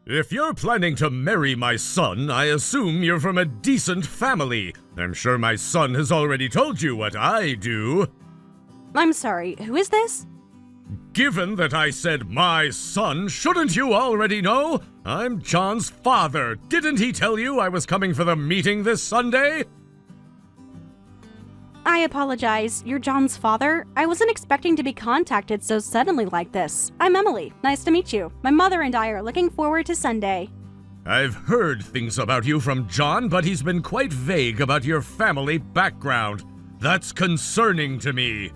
If you're planning to marry my son, I assume you're from a decent family. I'm sure my son has already told you what I do. I'm sorry, who is this? Given that I said my son, shouldn't you already know? I'm John's father. Didn't he tell you I was coming for the meeting this Sunday? I apologize. You're John's father? I wasn't expecting to be contacted so suddenly like this. I'm Emily. Nice to meet you. My mother and I are looking forward to Sunday. I've heard things about you from John, but he's been quite vague about your family background. That's concerning to me.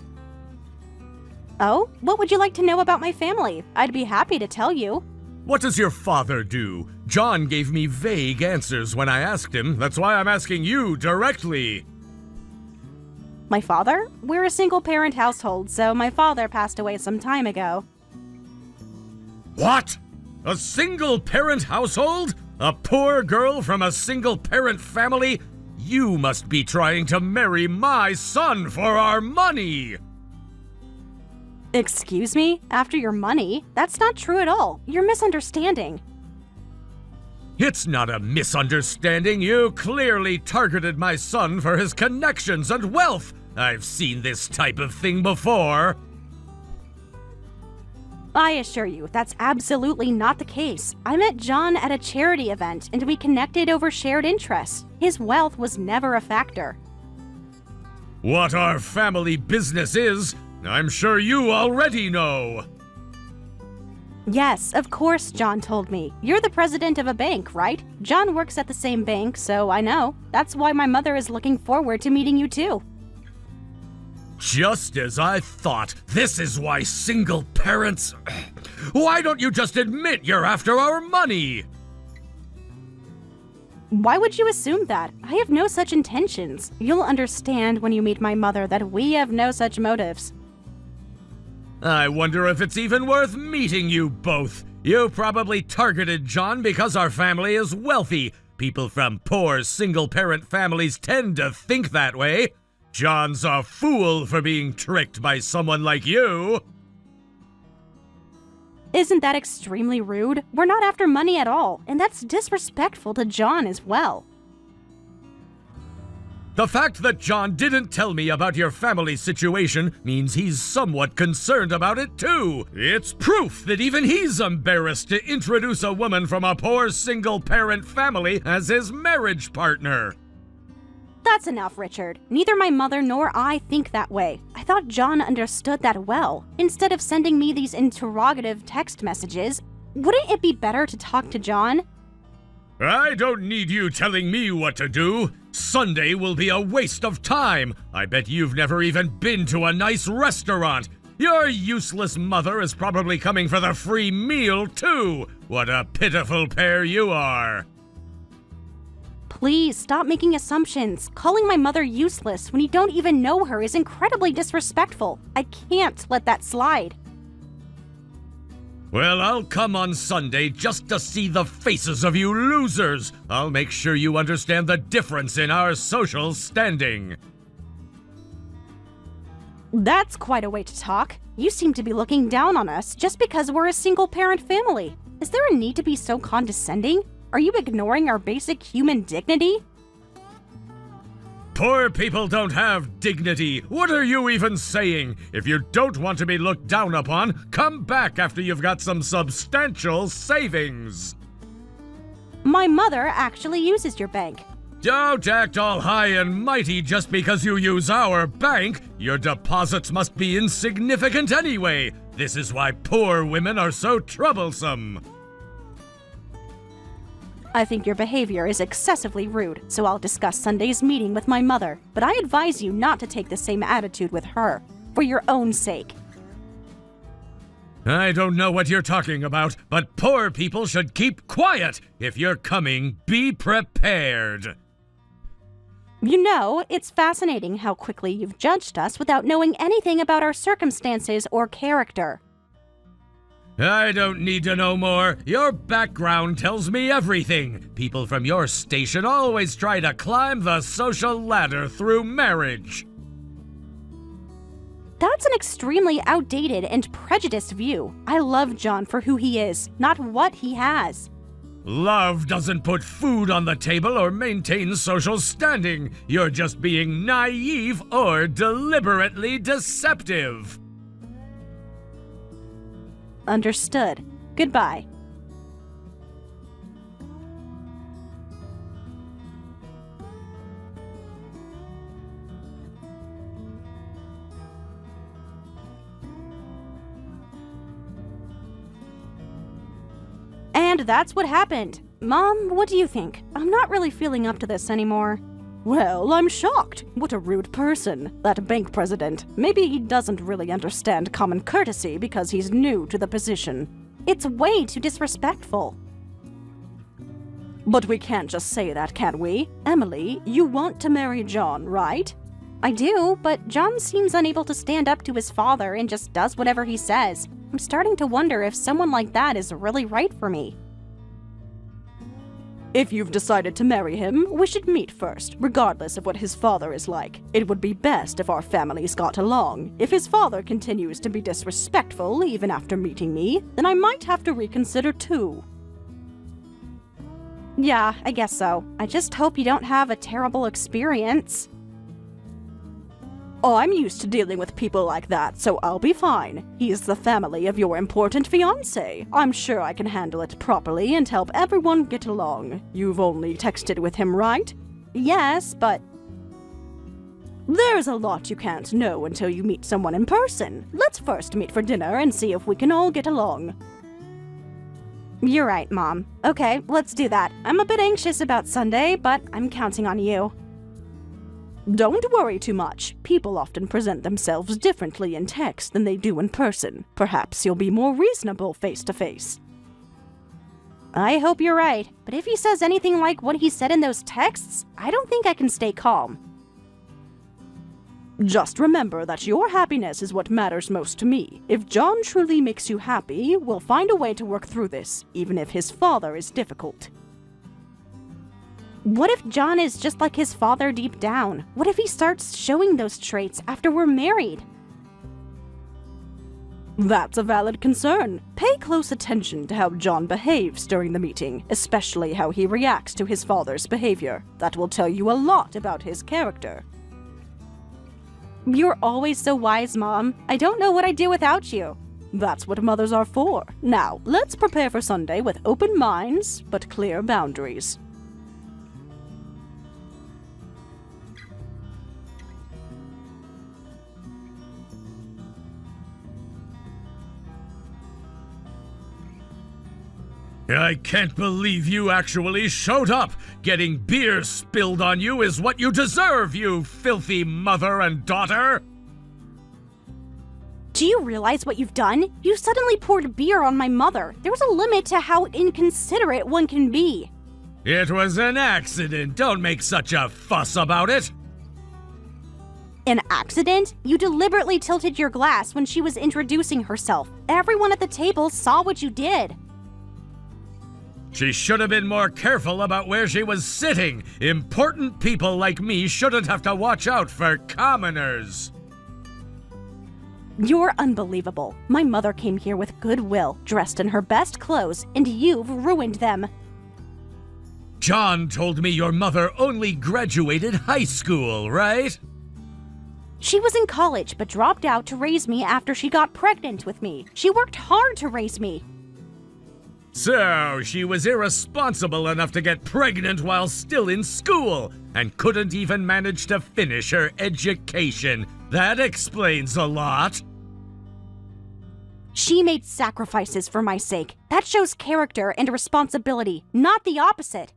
Oh? What would you like to know about my family? I'd be happy to tell you. What does your father do? John gave me vague answers when I asked him. That's why I'm asking you directly. My father? We're a single-parent household, so my father passed away some time ago. What? A single-parent household? A poor girl from a single-parent family? You must be trying to marry my son for our money! Excuse me? After your money? That's not true at all. You're misunderstanding. It's not a misunderstanding. You clearly targeted my son for his connections and wealth. I've seen this type of thing before. I assure you, that's absolutely not the case. I met John at a charity event and we connected over shared interests. His wealth was never a factor. What our family business is, I'm sure you already know. Yes, of course, John told me. You're the president of a bank, right? John works at the same bank, so I know. That's why my mother is looking forward to meeting you too. Just as I thought. This is why single parents... Why don't you just admit you're after our money? Why would you assume that? I have no such intentions. You'll understand when you meet my mother that we have no such motives. I wonder if it's even worth meeting you both. You probably targeted John because our family is wealthy. People from poor single-parent families tend to think that way. John's a fool for being tricked by someone like you. Isn't that extremely rude? We're not after money at all, and that's disrespectful to John as well. The fact that John didn't tell me about your family situation means he's somewhat concerned about it too. It's proof that even he's embarrassed to introduce a woman from a poor single-parent family as his marriage partner. That's enough, Richard. Neither my mother nor I think that way. I thought John understood that well. Instead of sending me these interrogative text messages, wouldn't it be better to talk to John? I don't need you telling me what to do. Sunday will be a waste of time. I bet you've never even been to a nice restaurant. Your useless mother is probably coming for the free meal, too. What a pitiful pair you are. Please stop making assumptions. Calling my mother useless when you don't even know her is incredibly disrespectful. I can't let that slide. Well, I'll come on Sunday just to see the faces of you losers. I'll make sure you understand the difference in our social standing. That's quite a way to talk. You seem to be looking down on us just because we're a single-parent family. Is there a need to be so condescending? Are you ignoring our basic human dignity? Poor people don't have dignity. What are you even saying? If you don't want to be looked down upon, come back after you've got some substantial savings. My mother actually uses your bank. Don't act all high and mighty just because you use our bank. Your deposits must be insignificant anyway. This is why poor women are so troublesome. I think your behavior is excessively rude, so I'll discuss Sunday's meeting with my mother, but I advise you not to take the same attitude with her, for your own sake. I don't know what you're talking about, but poor people should keep quiet. If you're coming, be prepared. You know, it's fascinating how quickly you've judged us without knowing anything about our circumstances or character. I don't need to know more. Your background tells me everything. People from your station always try to climb the social ladder through marriage. That's an extremely outdated and prejudiced view. I love John for who he is, not what he has. Love doesn't put food on the table or maintain social standing. You're just being naive or deliberately deceptive. Understood. Goodbye. And that's what happened. Mom, what do you think? I'm not really feeling up to this anymore. Well, I'm shocked. What a rude person. That bank president. Maybe he doesn't really understand common courtesy because he's new to the position. It's way too disrespectful. But we can't just say that, can we? Emily, you want to marry John, right? I do, but John seems unable to stand up to his father and just does whatever he says. I'm starting to wonder if someone like that is really right for me. If you've decided to marry him, we should meet first, regardless of what his father is like. It would be best if our families got along. If his father continues to be disrespectful even after meeting me, then I might have to reconsider too. Yeah, I guess so. I just hope you don't have a terrible experience. I'm used to dealing with people like that, so I'll be fine. He's the family of your important fiancé. I'm sure I can handle it properly and help everyone get along. You've only texted with him, right? Yes, but... There's a lot you can't know until you meet someone in person. Let's first meet for dinner and see if we can all get along. You're right, Mom. Okay, let's do that. I'm a bit anxious about Sunday, but I'm counting on you. Don't worry too much. People often present themselves differently in text than they do in person. Perhaps you'll be more reasonable face-to-face. I hope you're right, but if he says anything like what he said in those texts, I don't think I can stay calm. Just remember that your happiness is what matters most to me. If John truly makes you happy, we'll find a way to work through this, even if his father is difficult. What if John is just like his father deep down? What if he starts showing those traits after we're married? That's a valid concern. Pay close attention to how John behaves during the meeting, especially how he reacts to his father's behavior. That will tell you a lot about his character. You're always so wise, Mom. I don't know what I'd do without you. That's what mothers are for. Now, let's prepare for Sunday with open minds, but clear boundaries. I can't believe you actually showed up! Getting beer spilled on you is what you deserve, you filthy mother and daughter! Do you realize what you've done? You suddenly poured beer on my mother. There was a limit to how inconsiderate one can be. It was an accident. Don't make such a fuss about it. An accident? You deliberately tilted your glass when she was introducing herself. Everyone at the table saw what you did. She should have been more careful about where she was sitting. Important people like me shouldn't have to watch out for commoners. You're unbelievable. My mother came here with goodwill, dressed in her best clothes, and you've ruined them. John told me your mother only graduated high school, right? She was in college, but dropped out to raise me after she got pregnant with me. She worked hard to raise me. So, she was irresponsible enough to get pregnant while still in school, and couldn't even manage to finish her education. That explains a lot. She made sacrifices for my sake. That shows character and responsibility, not the opposite.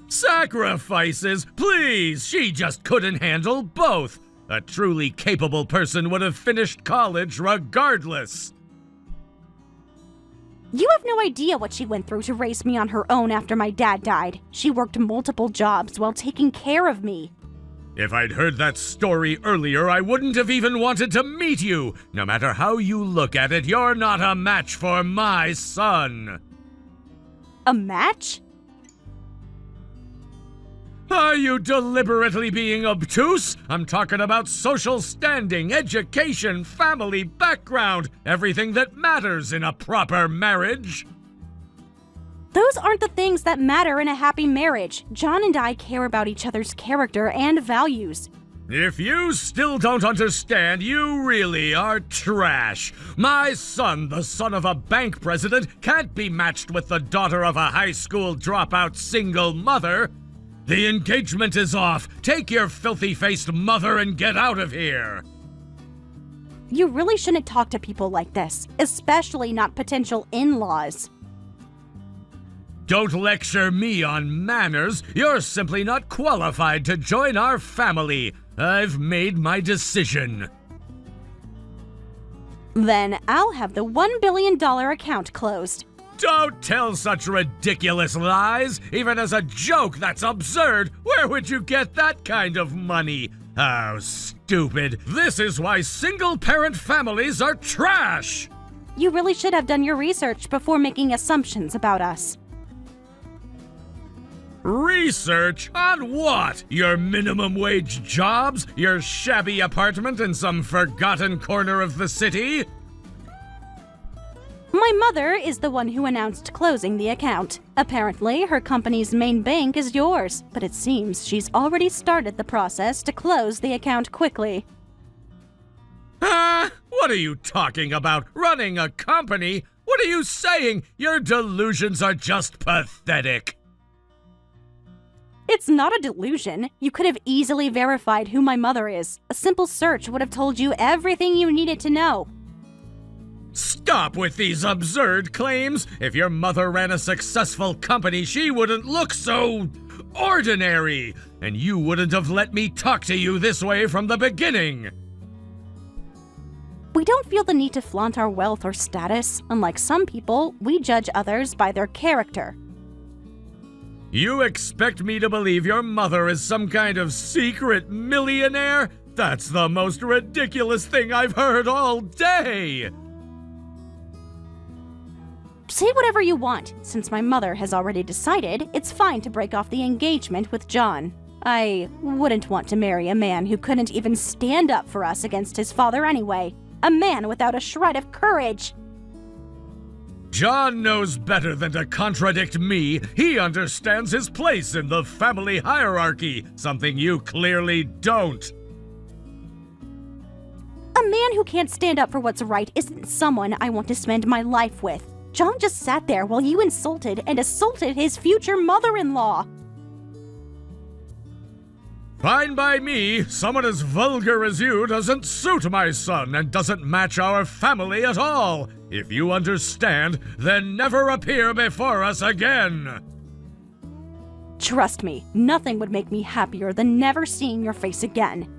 Sacrifices? Please! She just couldn't handle both. A truly capable person would have finished college regardless. You have no idea what she went through to raise me on her own after my dad died. She worked multiple jobs while taking care of me. If I'd heard that story earlier, I wouldn't have even wanted to meet you. No matter how you look at it, you're not a match for my son. A match? Are you deliberately being obtuse? I'm talking about social standing, education, family background, everything that matters in a proper marriage. Those aren't the things that matter in a happy marriage. John and I care about each other's character and values. If you still don't understand, you really are trash. My son, the son of a bank president, can't be matched with the daughter of a high school dropout single mother. The engagement is off. Take your filthy-faced mother and get out of here. You really shouldn't talk to people like this, especially not potential in-laws. Don't lecture me on manners. You're simply not qualified to join our family. I've made my decision. Then I'll have the $1 billion account closed. Don't tell such ridiculous lies. Even as a joke, that's absurd. Where would you get that kind of money? How stupid. This is why single-parent families are trash. You really should have done your research before making assumptions about us. Research? On what? Your minimum wage jobs? Your shabby apartment in some forgotten corner of the city? My mother is the one who announced closing the account. Apparently, her company's main bank is yours, but it seems she's already started the process to close the account quickly. What are you talking about? Running a company? What are you saying? Your delusions are just pathetic. It's not a delusion. You could have easily verified who my mother is. A simple search would have told you everything you needed to know. Stop with these absurd claims. If your mother ran a successful company, she wouldn't look so ordinary. And you wouldn't have let me talk to you this way from the beginning. We don't feel the need to flaunt our wealth or status. Unlike some people, we judge others by their character. You expect me to believe your mother is some kind of secret millionaire? That's the most ridiculous thing I've heard all day! Say whatever you want. Since my mother has already decided, it's fine to break off the engagement with John. I wouldn't want to marry a man who couldn't even stand up for us against his father anyway. A man without a shred of courage. John knows better than to contradict me. He understands his place in the family hierarchy, something you clearly don't. A man who can't stand up for what's right isn't someone I want to spend my life with. John just sat there while you insulted and assaulted his future mother-in-law. Fine by me. Someone as vulgar as you doesn't suit my son and doesn't match our family at all. If you understand, then never appear before us again. Trust me, nothing would make me happier than never seeing your face again.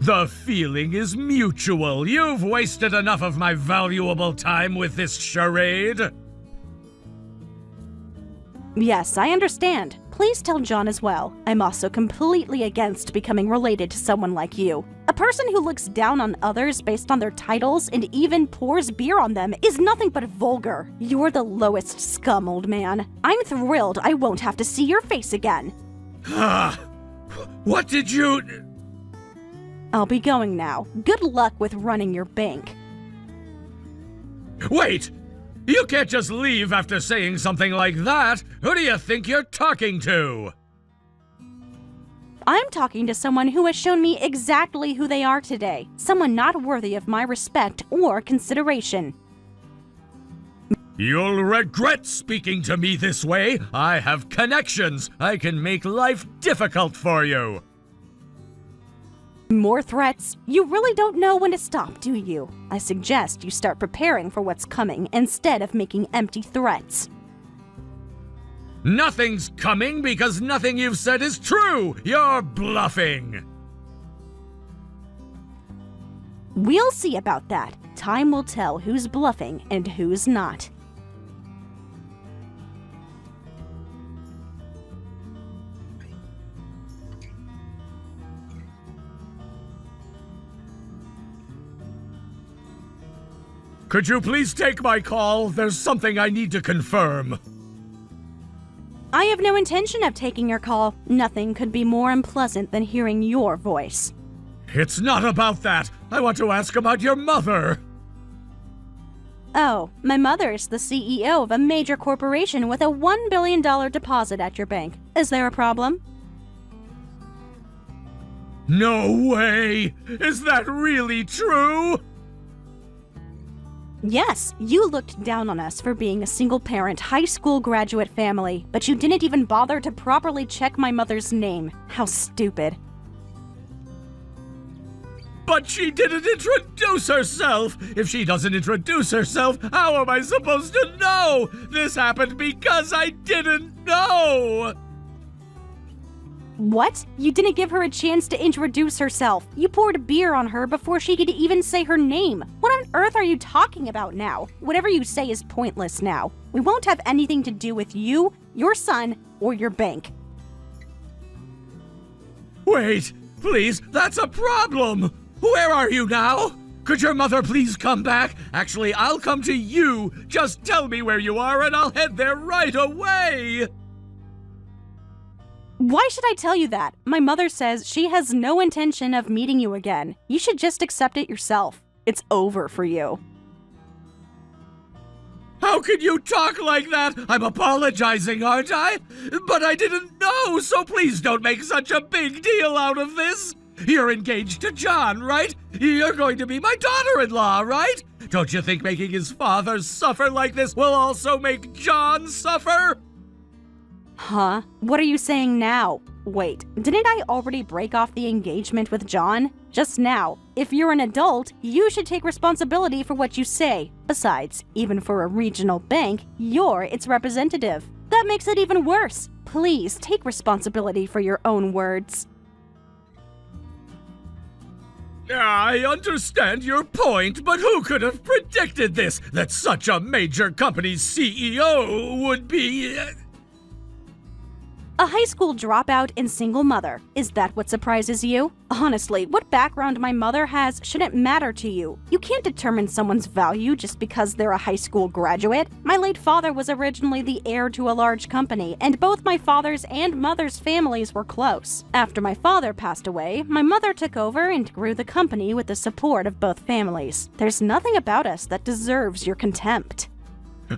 The feeling is mutual. You've wasted enough of my valuable time with this charade. Yes, I understand. Please tell John as well. I'm also completely against becoming related to someone like you. A person who looks down on others based on their titles and even pours beer on them is nothing but vulgar. You're the lowest scum, old man. I'm thrilled I won't have to see your face again. What did you... I'll be going now. Good luck with running your bank. Wait! You can't just leave after saying something like that! Who do you think you're talking to? I'm talking to someone who has shown me exactly who they are today. Someone not worthy of my respect or consideration. You'll regret speaking to me this way. I have connections. I can make life difficult for you. More threats? You really don't know when to stop, do you? I suggest you start preparing for what's coming instead of making empty threats. Nothing's coming because nothing you've said is true! You're bluffing! We'll see about that. Time will tell who's bluffing and who's not. Could you please take my call? There's something I need to confirm. I have no intention of taking your call. Nothing could be more unpleasant than hearing your voice. It's not about that. I want to ask about your mother. Oh, my mother is the CEO of a major corporation with a $1 billion deposit at your bank. Is there a problem? No way! Is that really true? Yes, you looked down on us for being a single-parent, high school graduate family, but you didn't even bother to properly check my mother's name. How stupid. But she didn't introduce herself! If she doesn't introduce herself, how am I supposed to know? This happened because I didn't know! What? You didn't give her a chance to introduce herself. You poured beer on her before she could even say her name. What on earth are you talking about now? Whatever you say is pointless now. We won't have anything to do with you, your son, or your bank. Wait, please, that's a problem! Where are you now? Could your mother please come back? Actually, I'll come to you. Just tell me where you are and I'll head there right away! Why should I tell you that? My mother says she has no intention of meeting you again. You should just accept it yourself. It's over for you. How can you talk like that? I'm apologizing, aren't I? But I didn't know, so please don't make such a big deal out of this. You're engaged to John, right? You're going to be my daughter-in-law, right? Don't you think making his father suffer like this will also make John suffer? Huh? What are you saying now? Wait, didn't I already break off the engagement with John? Just now. If you're an adult, you should take responsibility for what you say. Besides, even for a regional bank, you're its representative. That makes it even worse. Please take responsibility for your own words. I understand your point, but who could have predicted this? That such a major company's CEO would be... A high school dropout and single mother. Is that what surprises you? Honestly, what background my mother has shouldn't matter to you. You can't determine someone's value just because they're a high school graduate. My late father was originally the heir to a large company, and both my father's and mother's families were close. After my father passed away, my mother took over and grew the company with the support of both families. There's nothing about us that deserves your contempt.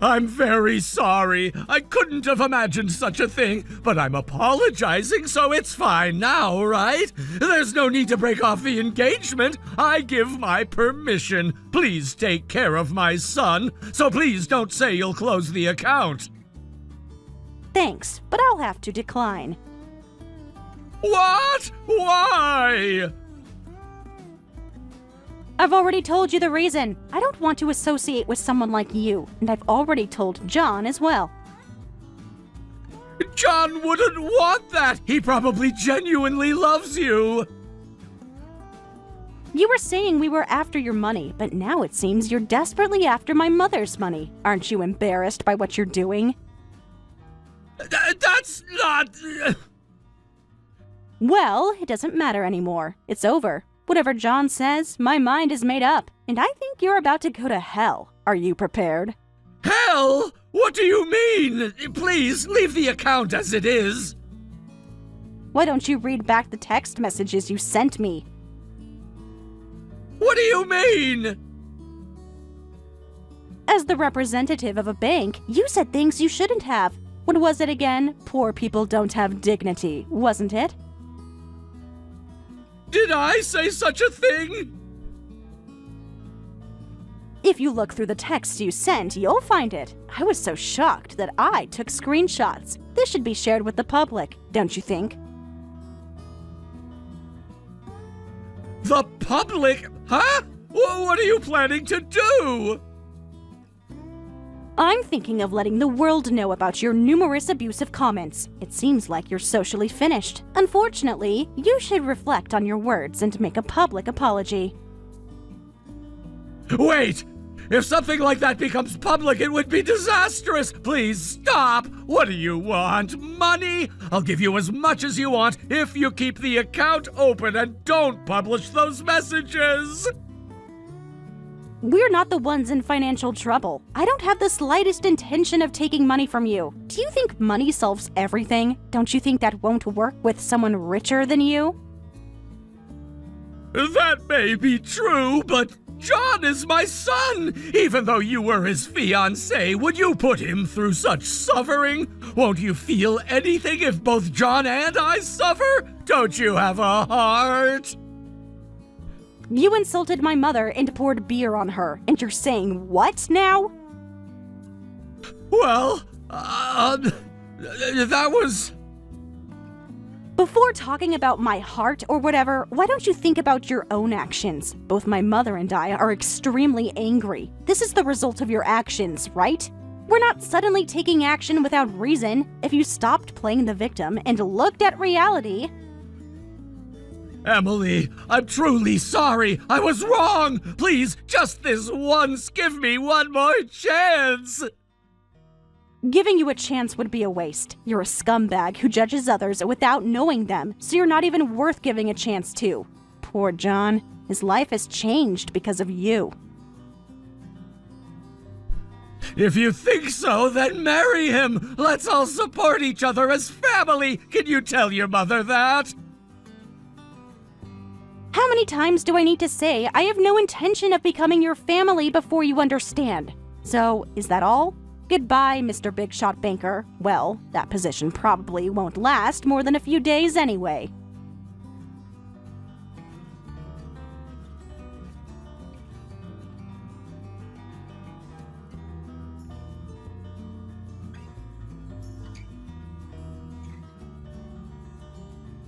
I'm very sorry. I couldn't have imagined such a thing, but I'm apologizing, so it's fine now, right? There's no need to break off the engagement. I give my permission. Please take care of my son, so please don't say you'll close the account. Thanks, but I'll have to decline. What? Why? I've already told you the reason. I don't want to associate with someone like you, and I've already told John as well. John wouldn't want that. He probably genuinely loves you. You were saying we were after your money, but now it seems you're desperately after my mother's money. Aren't you embarrassed by what you're doing? That's not... Well, it doesn't matter anymore. It's over. Whatever John says, my mind is made up, and I think you're about to go to hell. Are you prepared? Hell? What do you mean? Please, leave the account as it is. Why don't you read back the text messages you sent me? What do you mean? As the representative of a bank, you said things you shouldn't have. What was it again? Poor people don't have dignity, wasn't it? Did I say such a thing? If you look through the texts you sent, you'll find it. I was so shocked that I took screenshots. This should be shared with the public, don't you think? The public? Huh? What are you planning to do? I'm thinking of letting the world know about your numerous abusive comments. It seems like you're socially finished. Unfortunately, you should reflect on your words and make a public apology. Wait! If something like that becomes public, it would be disastrous! Please stop! What do you want? Money? I'll give you as much as you want if you keep the account open and don't publish those messages! We're not the ones in financial trouble. I don't have the slightest intention of taking money from you. Do you think money solves everything? Don't you think that won't work with someone richer than you? That may be true, but John is my son! Even though you were his fiancée, would you put him through such suffering? Won't you feel anything if both John and I suffer? Don't you have a heart? You insulted my mother and poured beer on her, and you're saying what now? Well, that was... Before talking about my heart or whatever, why don't you think about your own actions? Both my mother and I are extremely angry. This is the result of your actions, right? We're not suddenly taking action without reason. If you stopped playing the victim and looked at reality... Emily, I'm truly sorry. I was wrong. Please, just this once, give me one more chance. Giving you a chance would be a waste. You're a scumbag who judges others without knowing them, so you're not even worth giving a chance to. Poor John. His life has changed because of you. If you think so, then marry him. Let's all support each other as family. Can you tell your mother that? How many times do I need to say I have no intention of becoming your family before you understand? So, is that all? Goodbye, Mr. Big Shot Banker. Well, that position probably won't last more than a few days anyway.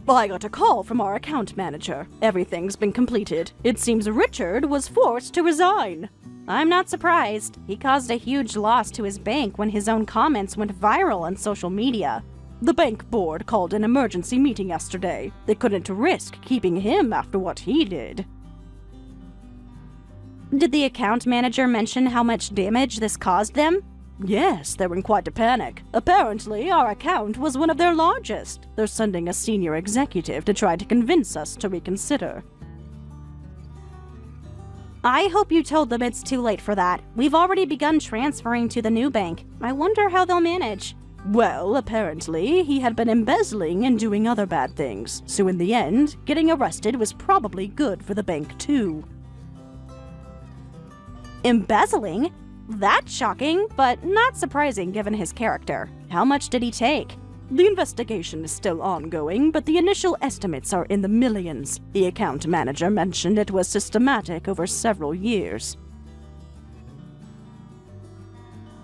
I got a call from our account manager. Everything's been completed. It seems Richard was forced to resign. I'm not surprised. He caused a huge loss to his bank when his own comments went viral on social media. The bank board called an emergency meeting yesterday. They couldn't risk keeping him after what he did. Did the account manager mention how much damage this caused them? Yes, they were in quite a panic. Apparently, our account was one of their largest. They're sending a senior executive to try to convince us to reconsider. I hope you told them it's too late for that. We've already begun transferring to the new bank. I wonder how they'll manage. Well, apparently, he had been embezzling and doing other bad things. So in the end, getting arrested was probably good for the bank too. Embezzling? That's shocking, but not surprising given his character. How much did he take? The investigation is still ongoing, but the initial estimates are in the millions. The account manager mentioned it was systematic over several years.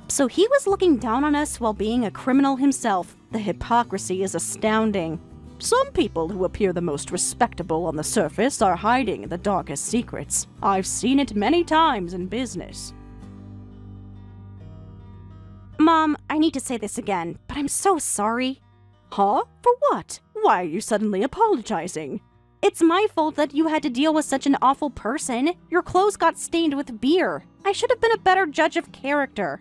So he was looking down on us while being a criminal himself. The hypocrisy is astounding. Some people who appear the most respectable on the surface are hiding the darkest secrets. I've seen it many times in business. Mom, I need to say this again, but I'm so sorry. Huh? For what? Why are you suddenly apologizing? It's my fault that you had to deal with such an awful person. Your clothes got stained with beer. I should have been a better judge of character.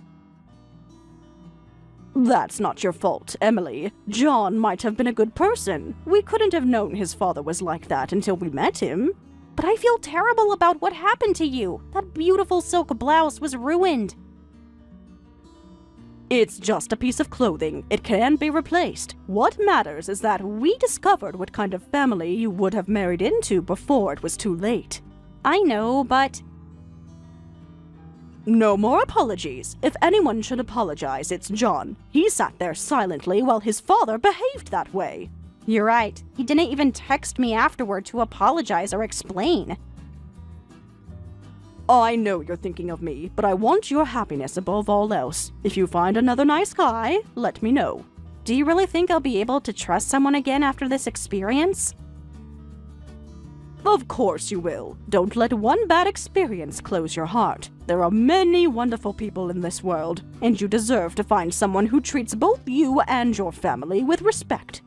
That's not your fault, Emily. John might have been a good person. We couldn't have known his father was like that until we met him. But I feel terrible about what happened to you. That beautiful silk blouse was ruined. It's just a piece of clothing. It can be replaced. What matters is that we discovered what kind of family you would have married into before it was too late. I know, but... No more apologies. If anyone should apologize, it's John. He sat there silently while his father behaved that way. You're right. He didn't even text me afterward to apologize or explain. I know you're thinking of me, but I want your happiness above all else. If you find another nice guy, let me know. Do you really think I'll be able to trust someone again after this experience? Of course you will. Don't let one bad experience close your heart. There are many wonderful people in this world, and you deserve to find someone who treats both you and your family with respect.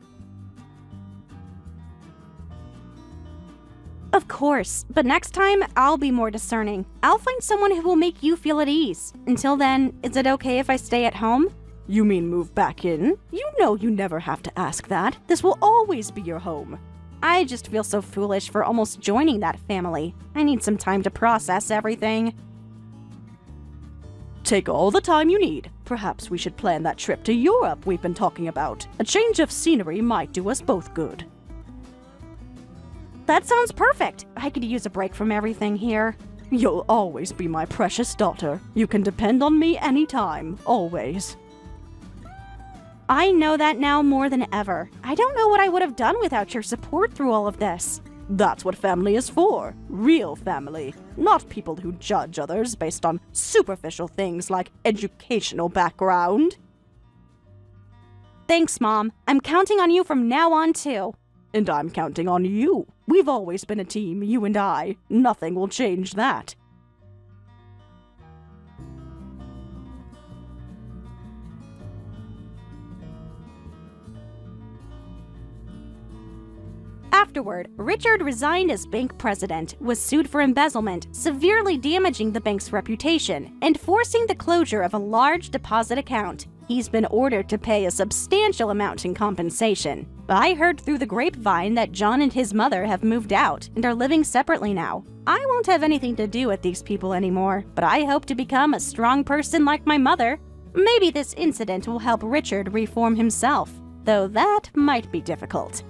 Of course, but next time, I'll be more discerning. I'll find someone who will make you feel at ease. Until then, is it okay if I stay at home? You mean move back in? You know you never have to ask that. This will always be your home. I just feel so foolish for almost joining that family. I need some time to process everything. Take all the time you need. Perhaps we should plan that trip to Europe we've been talking about. A change of scenery might do us both good. That sounds perfect. I could use a break from everything here. You'll always be my precious daughter. You can depend on me anytime, always. I know that now more than ever. I don't know what I would have done without your support through all of this. That's what family is for. Real family. Not people who judge others based on superficial things like educational background. Thanks, Mom. I'm counting on you from now on, too. And I'm counting on you. We've always been a team, you and I. Nothing will change that. Afterward, Richard resigned as bank president, was sued for embezzlement, severely damaging the bank's reputation, and forcing the closure of a large deposit account. He's been ordered to pay a substantial amount in compensation. I heard through the grapevine that John and his mother have moved out and are living separately now. I won't have anything to do with these people anymore, but I hope to become a strong person like my mother. Maybe this incident will help Richard reform himself, though that might be difficult.